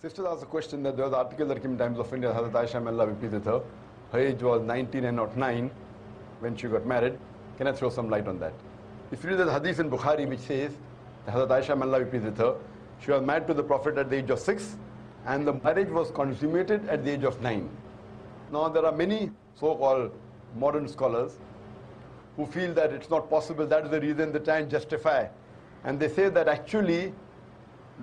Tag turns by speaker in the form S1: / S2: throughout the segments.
S1: Sister asked a question that there was an article that came in Times of India, Hazrat Aisyah, may Allah be pleased with her. Her age was 19 and not 9 when she got married. Can I throw some light on that? If you read the hadith in Bukhari which says that Hazrat Aisyah, may Allah be pleased with her, she was married to the Prophet at the age of 6 and the marriage was consummated at the age of 9. Now there are many so-called modern scholars who feel that it's not possible, that is the reason they try and justify. And they say that actually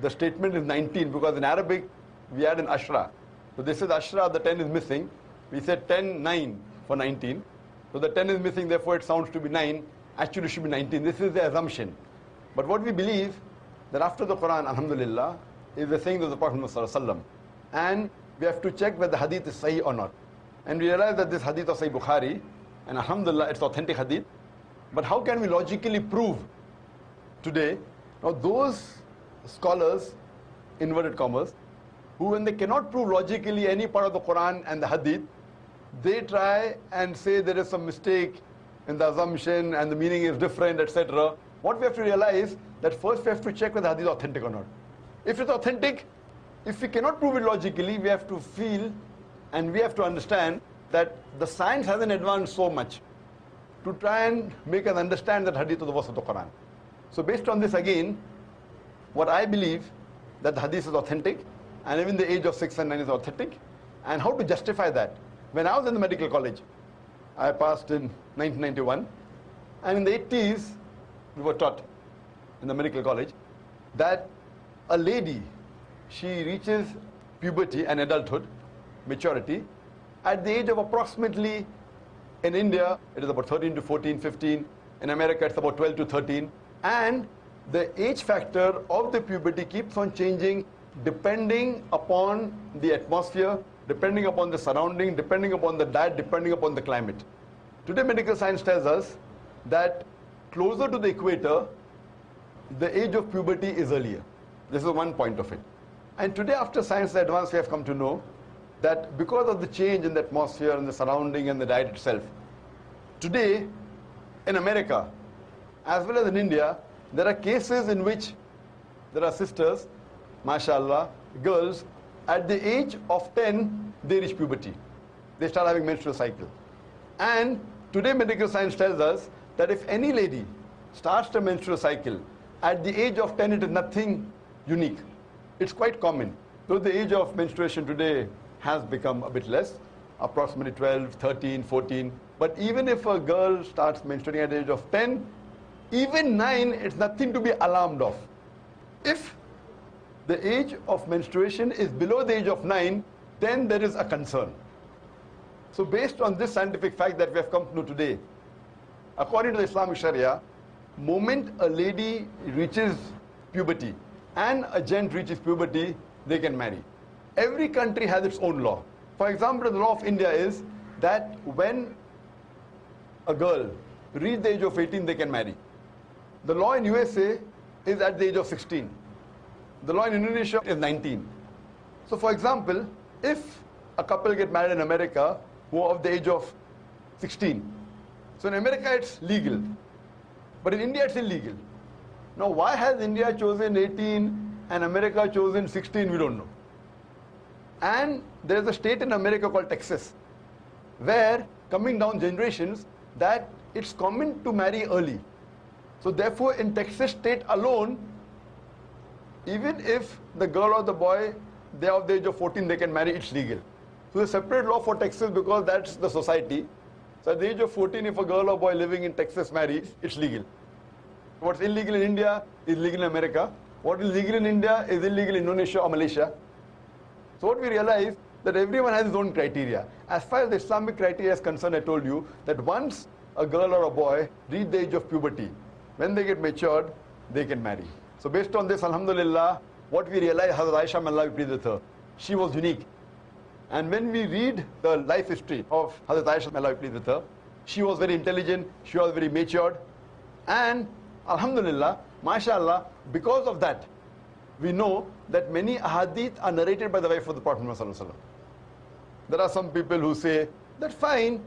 S1: the statement is 19 because in Arabic we add an ashra. So this is ashra, the 10 is missing. We said 10, 9 for 19. So the 10 is missing, therefore it sounds to be 9. Actually it should be 19. This is the assumption. But what we believe, that after the Quran, alhamdulillah, is the saying of the Prophet ﷺ. And we have to check whether the hadith is sahih or not. And we realize that this hadith of Sahih Bukhari, and alhamdulillah, it's authentic hadith. But how can we logically prove today? Now those scholars, inverted commas, who when they cannot prove logically any part of the Quran and the hadith, they try and say there is some mistake in the assumption and the meaning is different, etc. What we have to realize that first we have to check whether the hadith is authentic or not. If it's authentic, if we cannot prove it logically, we have to feel and we have to understand that the science hasn't advanced so much to try and make us understand that hadith of the verse of the Quran. So based on this again, what I believe that the hadith is authentic and even the age of 6 and 9 is authentic. And how to justify that? When I was in the medical college, I passed in 1991, and in the 80s we were taught in the medical college that a lady, she reaches puberty and adulthood, maturity, at the age of approximately, in India it is about 13 to 14, 15, in America it's about 12 to 13, and the age factor of the puberty keeps on changing depending upon the atmosphere, depending upon the surrounding, depending upon the diet, depending upon the climate. Today medical science tells us that closer to the equator, the age of puberty is earlier. This is one point of it. And today after science advance, we have come to know that because of the change in the atmosphere and the surrounding and the diet itself, today in America, as well as in India, there are cases in which there are sisters, mashallah, girls, at the age of 10, they reach puberty. They start having menstrual cycle. And today medical science tells us that if any lady starts the menstrual cycle, at the age of 10, it is nothing unique. It's quite common. Though the age of menstruation today has become a bit less, approximately 12, 13, 14. But even if a girl starts menstruating at the age of 10, even 9, it's nothing to be alarmed of. If the age of menstruation is below the age of 9, then there is a concern. So based on this scientific fact that we have come to know today, according to the Islamic Sharia, moment a lady reaches puberty and a gent reaches puberty, they can marry. Every country has its own law. For example, the law of India is that when a girl reaches the age of 18, they can marry. The law in USA is at the age of 16. The law in Indonesia is 19. So for example, if a couple get married in America who are of the age of 16, so in America it's legal, but in India it's illegal. Now why has India chosen 18 and America chosen 16, we don't know. And there is a state in America called Texas, where coming down generations that it's common to marry early. So therefore in Texas state alone, even if the girl or the boy, they are of the age of 14, they can marry, it's legal. So there's a separate law for Texas because that's the society. So at the age of 14, if a girl or boy living in Texas marries, it's legal. What's illegal in India is legal in America. What is legal in India is illegal in Indonesia or Malaysia. So what we realize that everyone has his own criteria. As far as the Islamic criteria is concerned, I told you that once a girl or a boy reach the age of puberty, when they get matured, they can marry. So based on this, alhamdulillah, what we realize, Hazrat Aisyah, may Allah be pleased with her, she was unique. And when we read the life history of Hazrat Aisyah, may Allah be pleased with her, she was very intelligent, she was very matured, and alhamdulillah, mashallah, because of that, we know that many ahadith are narrated by the wife of the Prophet ﷺ. There are some people who say, that's fine,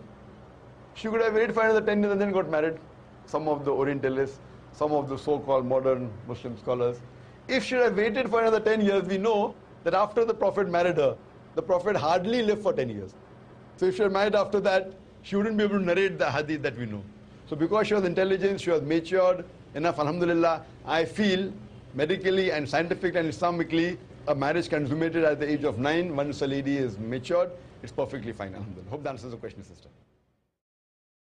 S1: she could have waited for another 10 years and then got married. Some of the Orientalists, some of the so-called modern Muslim scholars. If she had waited for another 10 years, we know that after the Prophet married her, the Prophet hardly lived for 10 years. So if she was married after that, she wouldn't be able to narrate the hadith that we know. So because she was intelligent, she was matured enough, alhamdulillah, I feel medically and scientifically and Islamically, a marriage consummated at the age of 9, once a lady is matured, it's perfectly fine, alhamdulillah. Hope that answers the question, sister.